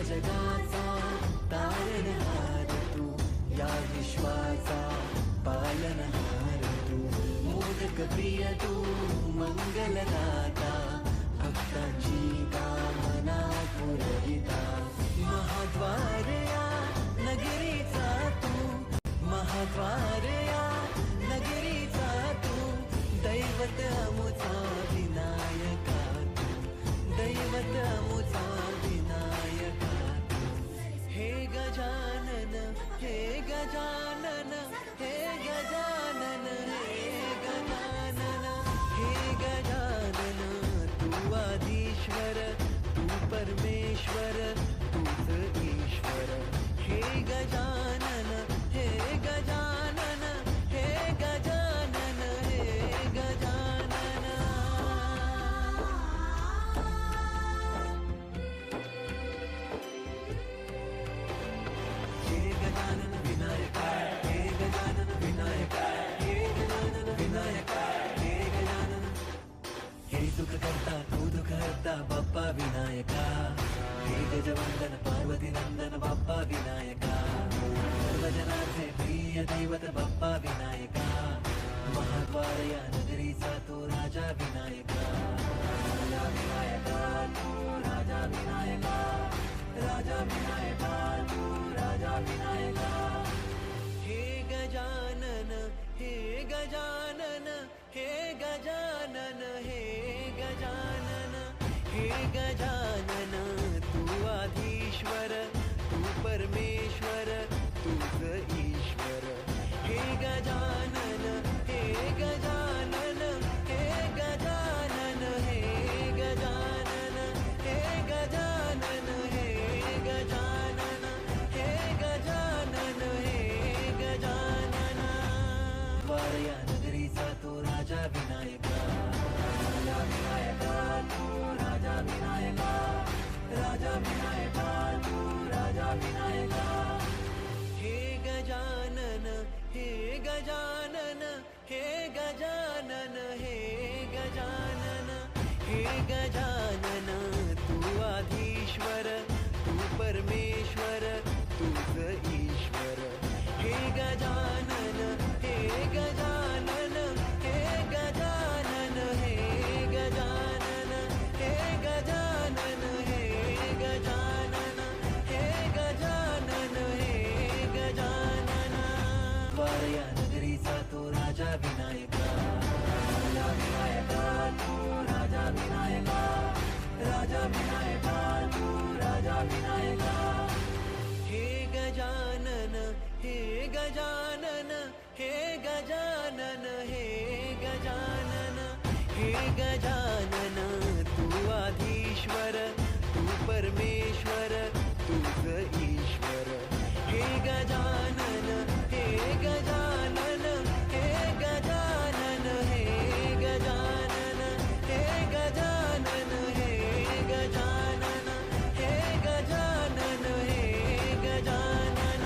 जगाचा तारणहार तू, या विश्वाचा पालनहार तू, मोदक प्रिय तू, मंगलदाता, भक्तांची कामना पुरविता, महाद्वार या नगरीचा तू, महाद्वार या नगरीचा तू, दैवत अमुचा विनायका तू, दैवत अमुचा विनायका तू, हे गजानन, हे गजानन, हे गजानन, हे गजानन, हे गजानन, तू आदिश्वर, तू परमेश्वर, तूच ईश्वर, हे गजानन, हे गजानन, हे गजानन, हे गजानन. हे गजानन विनायका, हे गजानन विनायका, हे गजानन विनायका, हे गजानन. हे सुख करता तू दुःख हरता बाप्पा विनायका, हे गजवंदन पार्वती नंदन बाप्पा विनायका, सर्वजनाचे प्रिय दैवत बाप्पा विनायका, महाद्वार या नगरीचा तो राजा विनायका, राजा विनायका तू, राजा विनायका, राजा विनायका तू, राजा विनायका. हे गजानन, हे गजानन, हे गजानन, हे गजानन, हे गजानन, तू आधीश्वर, तू परमेश्वर, तूच ईश्वर, हे गजानन, हे गजानन, हे गजानन, हे गजानन, हे गजानन, हे गजानन, हे गजानन, हे गजानन. वारया नगरीचा तो राजा विनायका, राजा विनायका तू, राजा विनायका, राजा विनायका तू, राजा विनायका. हे गजानन, हे गजानन, हे गजानन, हे गजानन, हे गजानन, तू आधीश्वर, तू परमेश्वर, तूच ईश्वर, हे गजानन, हे गजानन, हे गजानन, हे गजानन, हे गजानन, हे गजानन, हे गजानन, हे गजानन. वारया नगरीचा तो राजा विनायका, राजा विनायका तू, राजा विनायका, राजा विनायका तू, राजा विनायका. हे गजानन, हे गजानन, हे गजानन, हे गजानन, हे गजानन, तू आधीश्वर, तू परमेश्वर, तूच ईश्वर, हे गजानन, हे गजानन, हे गजानन, हे गजानन, हे गजानन, हे गजानन, हे गजानन, हे गजानन.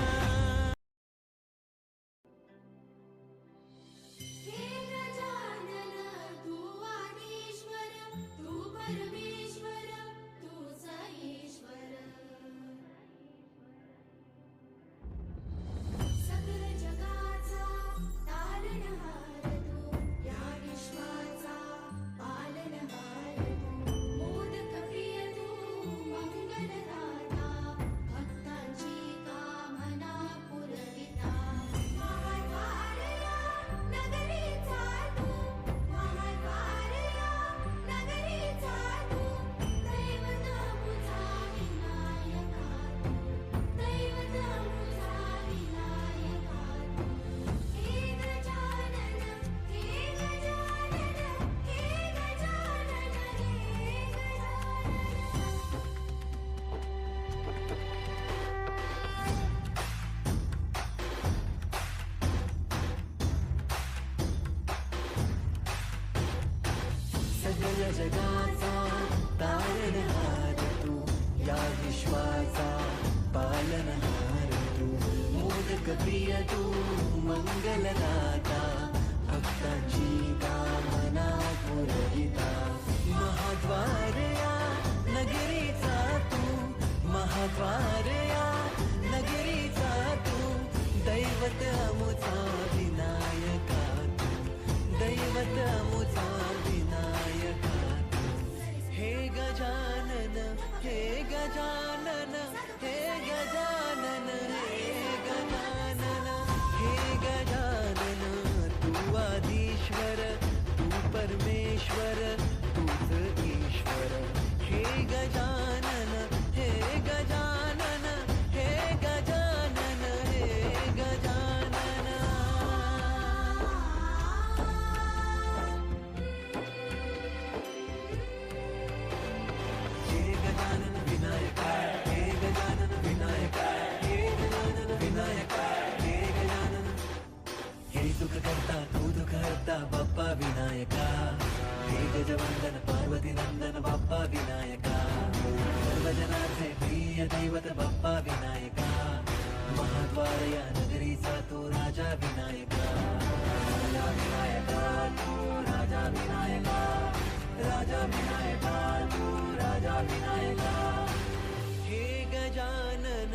हे गजानन, तू आदिश्वर, तू परमेश्वर, तूच ईश्वर, सकल जगाचा तारणहार तू, या विश्वाचा पालनहार तू, मोदक प्रिय तू, मंगलदाता, भक्तांची कामना पुरविता, महाद्वार या नगरीचा तू, महाद्वार या नगरीचा तू, दैवत अमुचा विनायका तू, दैवत अमुचा विनायका तू. हे गजानन, हे गजानन, हे गजानन, हे सगळ्या जगाचा तारणहार तू, या विश्वाचा पालनहार तू, मोदक प्रिय तू, मंगलदाता, भक्तांची कामना पुरविता, महाद्वार या नगरीचा तू, महाद्वार विनायका हे गजवंदन पार्वती नंदन बाप्पा विनायका सर्वजनांचे प्रिय दैवत बाप्पा विनायका महाद्वार या नगरीचा तो राजा विनायका राजा विनायका तू राजा विनायका राजा विनायका तू राजा विनायका हे गजानन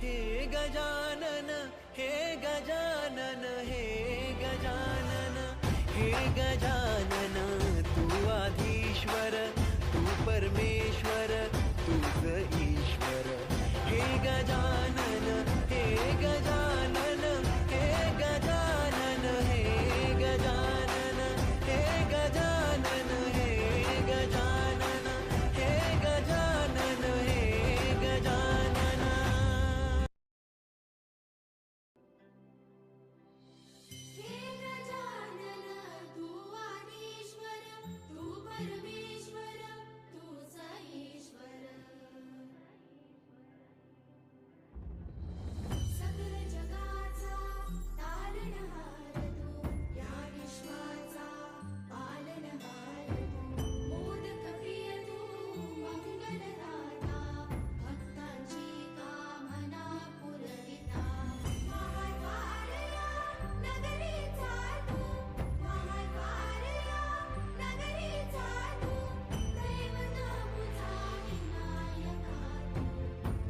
हे गजानन हे गजानन हे गजानन हे गजानन तू आधीश्वर तू परमेश्वर तूच ईश्वर हे गजानन हे गजानन हे गजानन हे गजानन हे गजानन हे गजानन हे गजानन हे गजानन हे गजानन तू आदिश्वर तू परमेश्वर तूच ईश्वर सकल जगाचा तारणहार तू या विश्वाचा पालनहार तू मोदक प्रिय तू मंगलदाता भक्तांची कामना पुरविता महाद्वारया नगरीचा तू महाद्वारया नगरीचा तू दैवत मुझा विनायका तू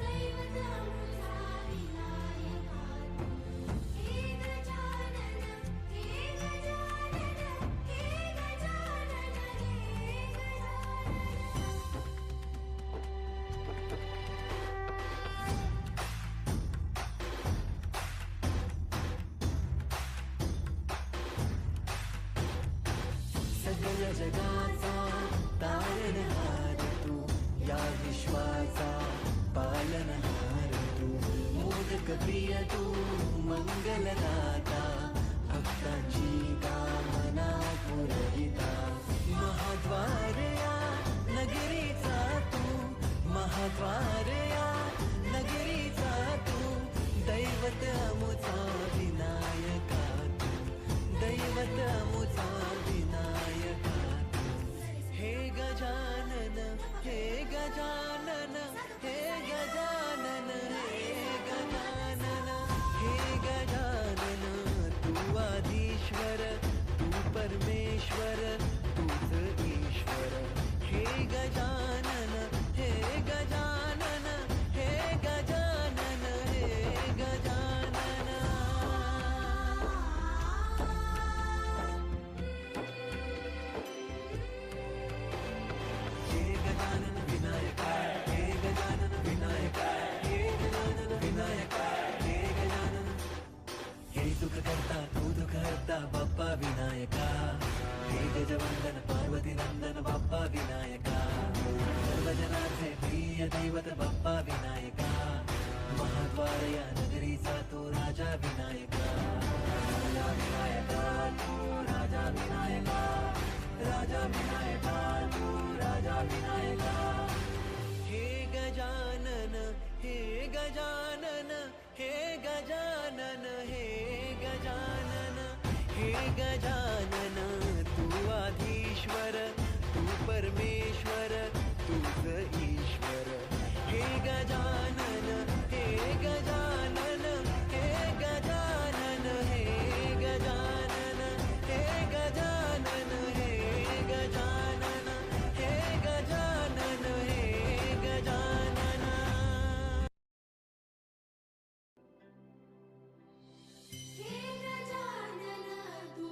दैवत मुझा विनायका तू हे गजानन हे गजानन हे गजानन हे गजानन सगळ्या जगाचा तारणहार तू या विश्वाचा पालनहार तू मोदक प्रिय तू मंगलदाता भक्तांची कामना पुरविता महाद्वार या नगरीचा तू महाद्वार या नगरीचा तू दैवत अमुचा विनायका तू दैवत अमुचा विनायका तू हे गजानन हे गजानन हे गजानन हे गजानन हे गजानन तू आधीश्वर तू परमेश्वर तूच ईश्वर हे गजानन हे गजानन हे गजानन हे गजानन हे गजानन विनायका हे गजानन विनायका हे गजानन विनायका हे गजानन हे सुख करता तू दुःख हरता बाप्पा विनायका हे गजवंदन पार्वती नंदन बाप्पा विनायका सर्वजनांचे प्रिय दैवत बाप्पा विनायका महाद्वार या नगरीचा तो राजा विनायका राजा विनायका तू राजा विनायका राजा विनायका तू राजा विनायका हे गजानन हे गजानन हे गजानन हे गजानन हे गजानन तू आधीश्वर तू परमेश्वर तूच ईश्वर हे गजानन हे गजानन हे गजानन हे गजानन हे गजानन हे गजानन हे गजानन हे गजानन हे गजानन तू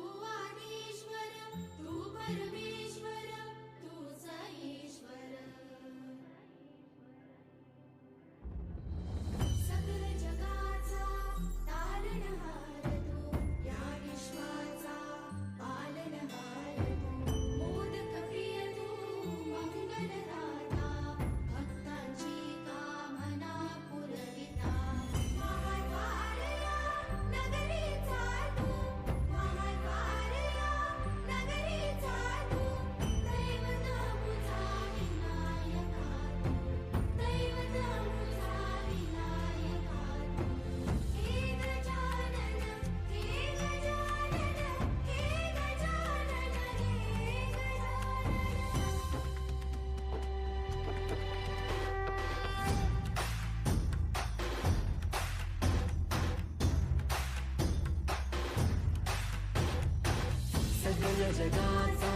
जगाचा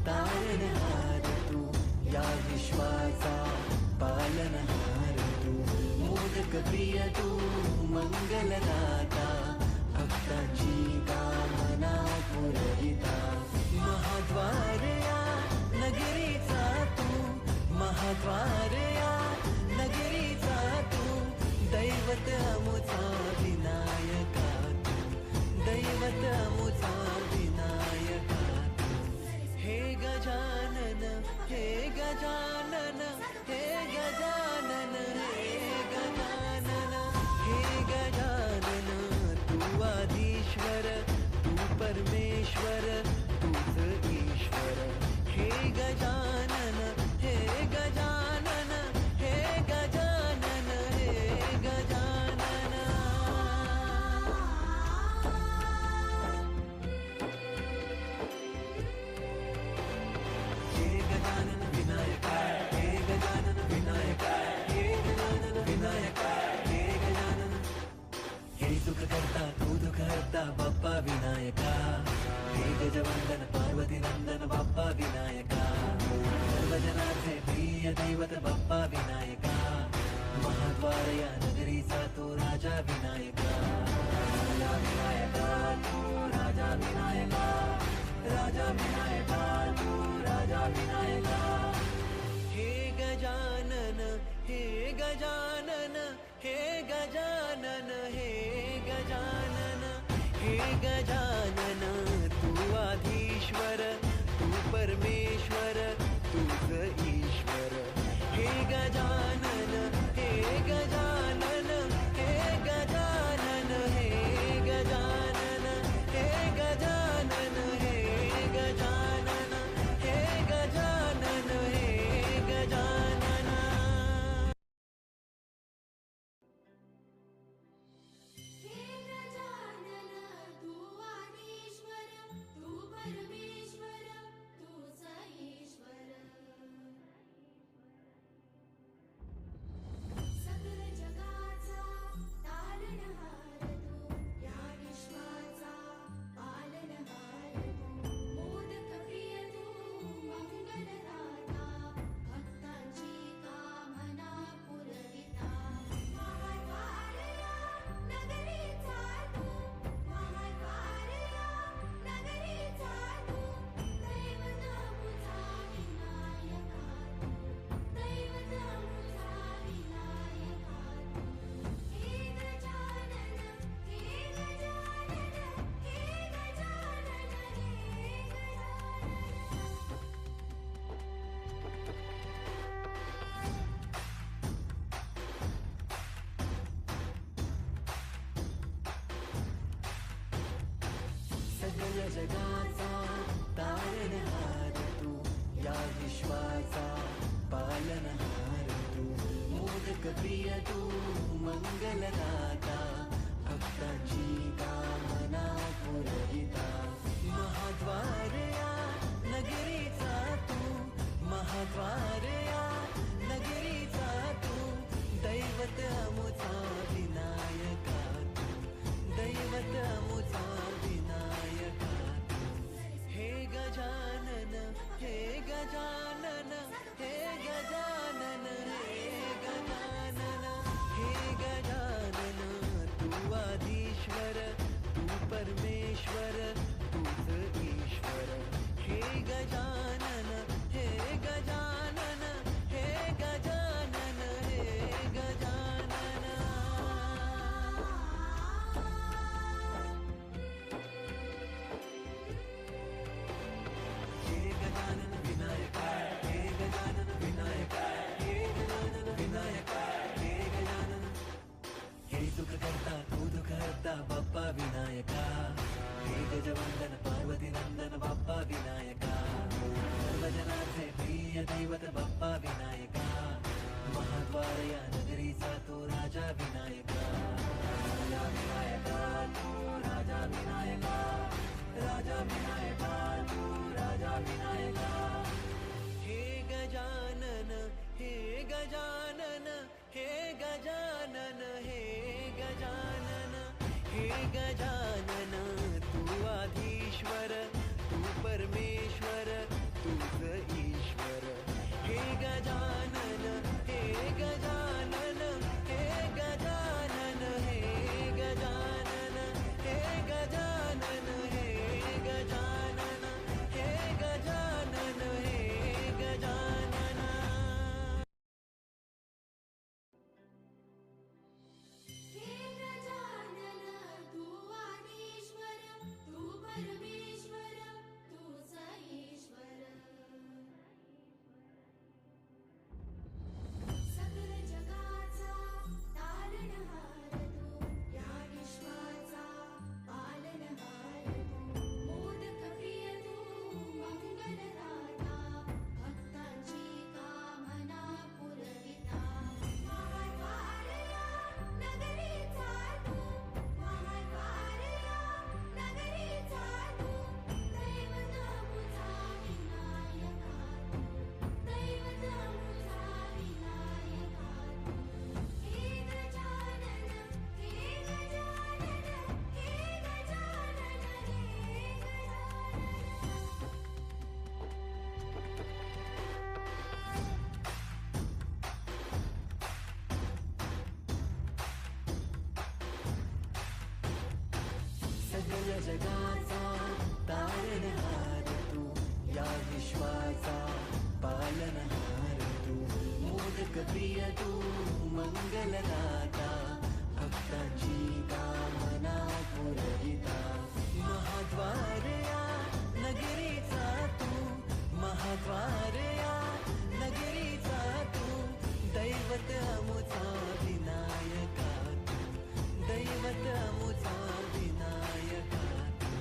तारणहार तू, या विश्वाचा पालनहार तू, मोदक प्रिय तू मंगलदाता, भक्तांची कामना पुरविता, महाद्वार या नगरीचा तू, महाद्वार या नगरीचा तू, दैवत अमुचा विनायका तू, दैवत अमुचा विनायका तू. हे गजानन, हे गजानन, हे गजानन, हे गजानन, हे गजानन, तू आदिश्वर, तू परमेश्वर, तूच ईश्वर. हे गजानन, हे गजानन, हे गजानन, हे गजानन. हे गजानन विनायका, हे गजानन विनायका, हे गजानन विनायका, हे गजानन. हे सुख करता तू दुःख हरता बाप्पा विनायका, हे गजवंदन पार्वती नंदन बाप्पा विनायका, सर्वजनाचे प्रिय दैवत बाप्पा विनायका, महाद्वार या नगरीचा तो राजा विनायका, राजा विनायका तू राजा विनायका, राजा विनायका तू राजा विनायका. हे गजानन, हे गजानन, हे गजानन, हे गजानन, हे गजानन, तू आधीश्वर, तू परमेश्वर, तूच ईश्वर. हे गजानन, हे गजानन, हे गजानन, हे गजानन, हे गजानन, हे गजानन, हे गजानन, हे गजानन. हे गजानन तू आदिश्वर, तू परमेश्वर, तूच ईश्वर. सकल जगाचा तारणहार तू, या विश्वाचा पालनहार तू, मोदक प्रिय तू मंगलदाता, भक्तांची कामना पुरविता, महाद्वार या नगरीचा तू, महाद्वार या नगरीचा तू, दैवत अमुचा विनायका तू, दैवत अमुचा विनायका तू. हे गजानन, हे गजानन, हे गजानन, हे गजानन. सकल जगाचा तारणहार तू, या विश्वाचा पालनहार तू, मोदक प्रिय तू मंगलदाता, भक्तांची कामना पुरविता, महाद्वार या नगरीचा तू, महाद्वार या नगरीचा तू, दैवत अमुचा विनायका तू, दैवत अमुचा विनायका तू. हे गजानन, हे गजानन, हे गजानन, हे गजानन, हे गजानन, तू आदिश्वर, तू परमेश्वर, तूच ईश्वर. हे गजानन, हे गजानन, हे गजानन, हे गजानन. हे गजानन विनायका, हे गजानन विनायका, हे गजानन विनायका, हे गजानन. हे सुख करता तू दुःख हरता बाप्पा विनायका, हे गजवंदन पार्वती नंदन बाप्पा विनायका, सर्वजनाचे प्रिय दैवत बाप्पा विनायका, महाद्वार या नगरीचा तो राजा विनायका, राजा विनायका तू राजा विनायका, राजा विनायका तू राजा विनायका. हे गजानन, हे गजानन, हे गजानन, हे गजानन, हे गजानन, तू आधीश्वर, तू परमेश्वर तूच ईश्वर. हे गजानन हे गजानन हे गजानन हे गजानन हे गजानन हे गजानन हे गजानन हे गजानन. हे गजानन तू आदिश्वर तू परमेश्वर तूच ईश्वर. सकल जगाचा तारणहार तू या विश्वाचा पालनहार तू. मोदक प्रिय तू मंगलदाता भक्तांची कामना पुरविता. महाद्वारया नगरीचा तू महाद्वारया नगरीचा तू. दैवत मुझा विनायका तू दैवत मुझा विनायका तू. हे गजानन हे गजानन हे गजानन हे गजानन. सगळ जगाचा तारणहार तू या विश्वाचा पालनहार तू. मोदक प्रिय तू मंगलदाता भक्तांची कामना पुरविता. महाद्वारया नगरीचा तू महाद्वारया नगरीचा तू. दैवत अमुचा विनायका तू दैवत अमुचा विनायका तू.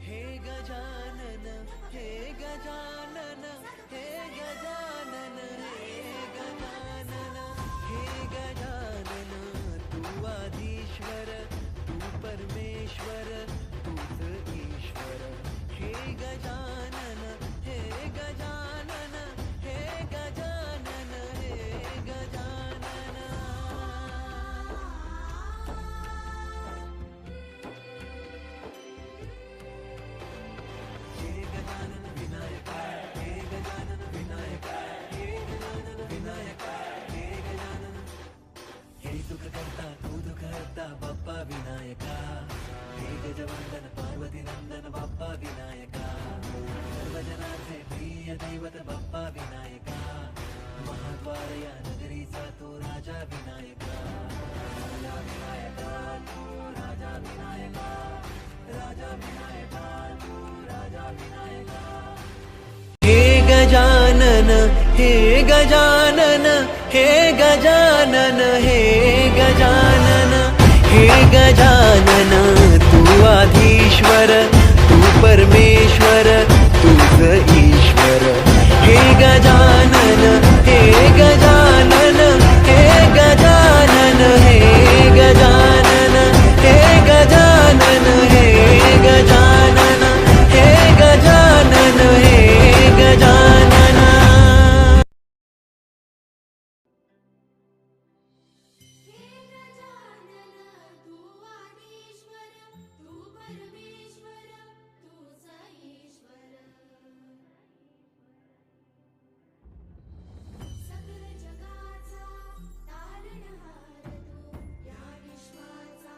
हे गजानन हे गजानन हे गजानन हे गजानन हे गजानन तू आदिश्वर तू परमेश्वर तूच ईश्वर. हे गजानन हे गजानन हे गजानन हे गजानन. हे गजानन विनायका हे गजानन विनायका हे गजानन विनायका हे गजानन. हे सुख करता तू दुःख हरता बाप्पा विनायका. हे गजवंदन पार्वती नंदन बाप्पा विनायका. सर्वजनांचे प्रिय दैवत बाप्पा विनायका. महाद्वारया नगरीचा तो राजा विनायका. राजा विनायका तू राजा विनायका. राजा विनायका तू राजा विनायका. हे गजानन हे गजानन हे गजानन हे गजानन हे गजानन तू आदिश्वर तू परमेश्वर तूच ईश्वर. हे गजानन हे गजानन हे गजानन हे गजानन हे गजानन हे गजानन हे गजानन हे गजानन. हे गजानन तू आदिश्वर तू परमेश्वर तूच ईश्वर. सकल जगाचा तारणहार तू या विश्वाचा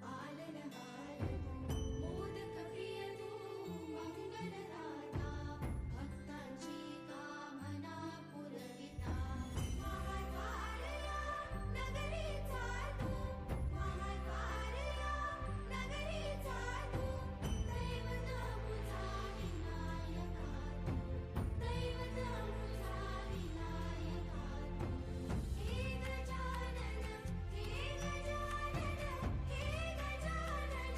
पालनहार तू. मोदक प्रिय तू मंगलदाता भक्तांची कामना पुरविता. महाद्वारया नगरीचा तू महाद्वारया नगरीचा तू. दैवत मुझा विनायका तू दैवत मुझा विनायका तू. हे गजानन हे गजानन हे गजानन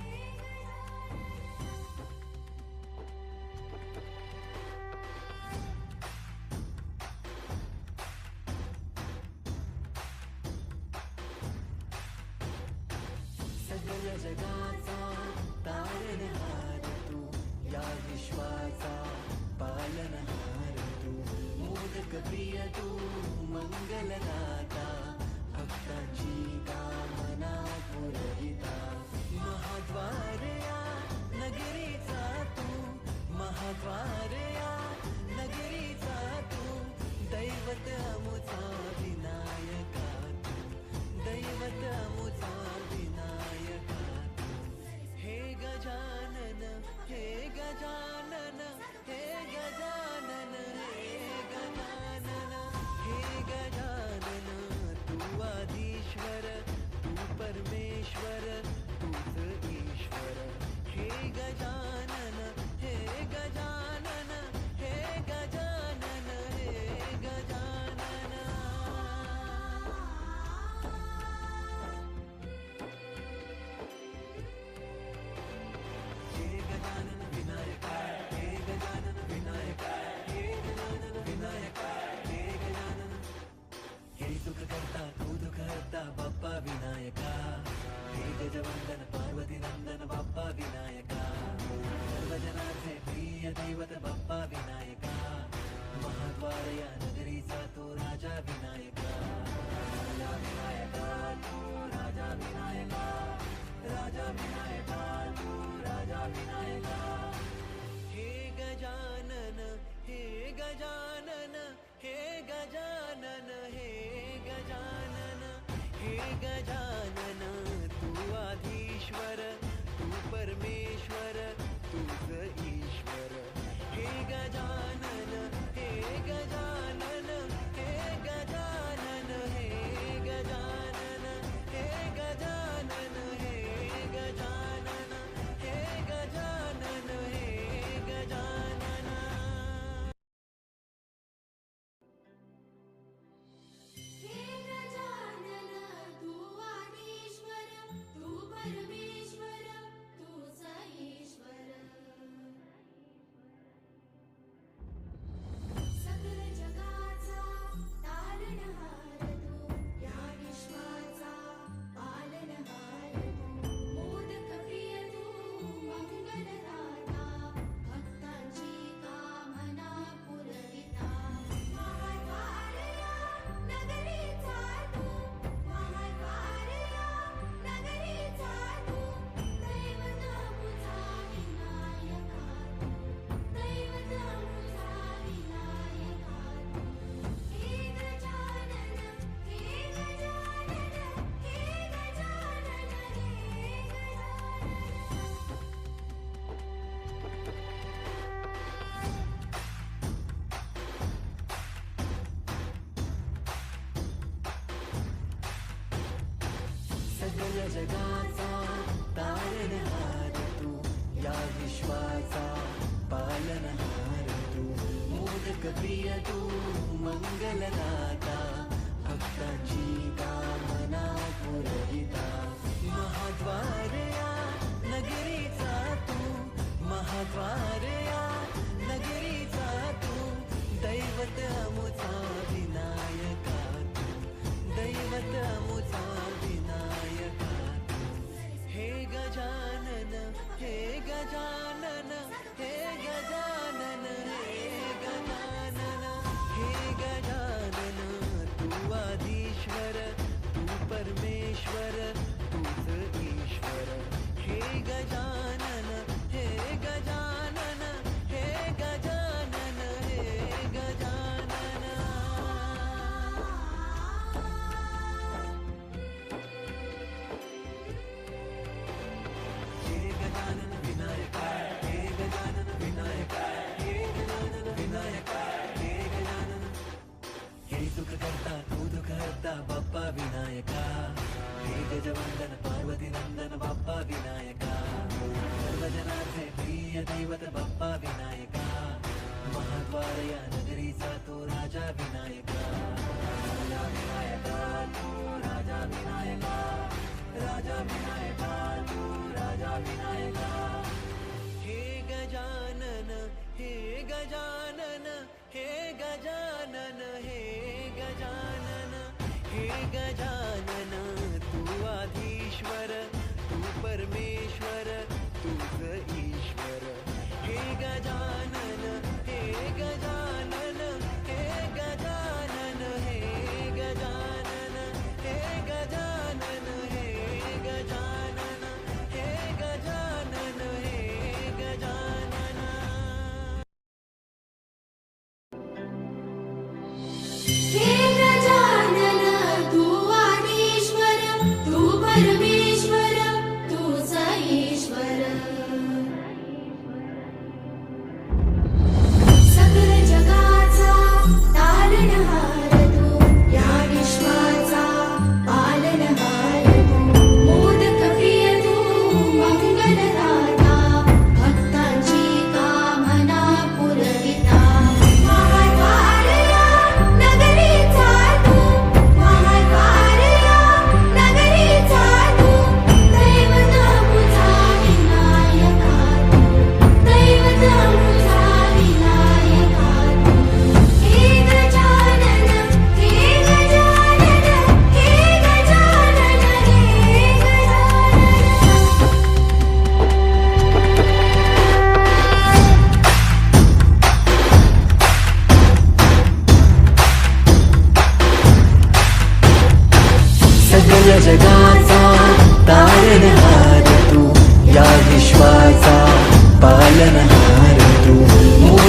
हे गजानन. सगळ जगाचा तारणहार तू या विश्वाचा पालनहार तू. मोदक प्रिय तू मंगलदाता भक्तांची कामना पुरविता. महाद्वारया नगरीचा तू दैवत बाप्पा विनायका महाद्वार या नगरीचा तो राजा विनायका राजा विनायका तू राजा विनायका राजा विनायका तू राजा विनायका हे गजानन हे गजानन हे गजानन हे गजानन हे गजानन तू आधीश्वर तू परमेश्वर तूच ईश्वर हे गजानन हे गजानन हे गजानन हे गजानन हे गजानन हे गजानन हे गजानन हे गजानन हे गजानन तू आदिश्वर तू परमेश्वर तूच ईश्वर सकल जगाचा तारणहार तू या विश्वाचा पालनहार तू मोदक प्रिय तू मंगलदाता भक्तांची कामना पुरविता महाद्वार या नगरीचा तू महाद्वार या नगरीचा तू दैवत मुझा विनायका तू दैवत मुझा विनायका तू हे गजानन हे गजानन हे गजानन हे गजानन सकल जगाचा तारणहार तू या विश्वाचा पालनहार तू मोदक प्रिय तू मंगलदाता भक्तांची कामना पुरविता महाद्वार या नगरीचा तू महाद्वार या नगरीचा तू दैवत अमुचा विनायका तू दैवत अमुचा विनायका हे गजानन हे गजानन हे गजानन हे गजानन हे गजानन तू आधीश्वर तू परमेश्वर तूच ईश्वर हे गजानन हे गजानन हे गजानन हे गजानन हे गजानन विनायका हे गजानन विनायका हे गजानन विनायका हे गजानन हे सुख करता तू दुःख हरता बाप्पा विनायका हे गजवंदन पार्वती नंदन बाप्पा विनायका सर्वजनाचे प्रिय दैवत बाप्पा विनायका महाद्वार या नगरीचा तो राजा विनायका राजा विनायका तू राजा विनायका राजा विनायका तू राजा विनायका हे गजानन हे गजानन हे गजानन हे गजानन हे गजानन तू आधीश्वर तू परमेश्वर तूच ईश्वर हे गजानन हे गजानन हे गजानन हे गजानन हे गजानन हे गजानन हे गजानन हे गजानन हे गजानन तू आदिश्वर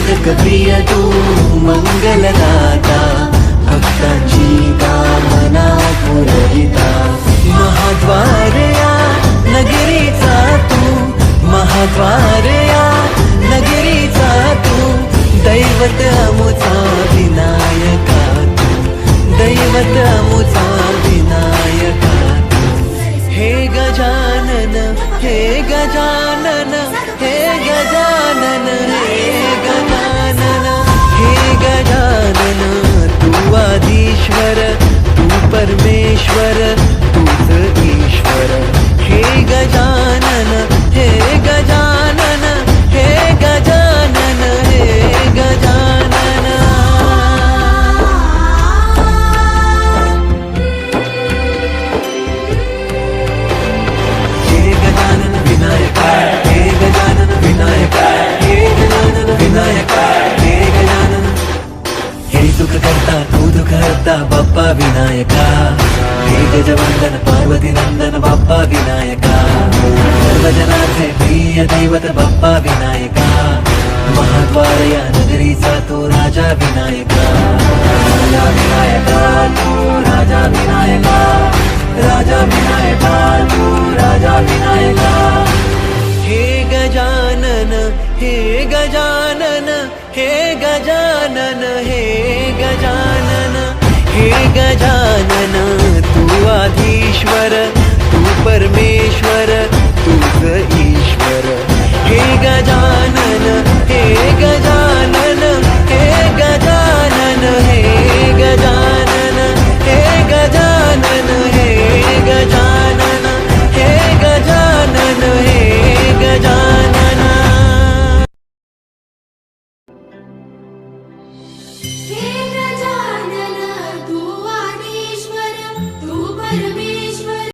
मोदक प्रिय तू मंगलदाता भक्तांची कामना पुरविता महाद्वार या नगरीचा तू महाद्वार या नगरीचा तू दैवत अमुचा विनायका तू दैवत अमुचा विनायका तू हे गजानन हे गजानन हे गजानन हे गजानन हे गजानन तू आदिश्वर तू परमेश्वर तूच ईश्वर हे गजानन हे गजानन हे गजानन हे गजानन हे गजानन विनायका हे गजानन विनायका हे गजानन विनायका हे गजानन हे सुख करता तू दुःख हरता बाप्पा विनायका हे गजवंदन पार्वती नंदन बाप्पा विनायका सर्वजनाचे प्रिय दैवत बाप्पा विनायका महाद्वार या नगरीचा तो राजा विनायका राजा विनायका तू राजा विनायका राजा विनायका तू राजा विनायका हे गजानन हे गजानन हे गजानन हे गजानन हे गजानन तू आधीश्वर तू परमेश्वर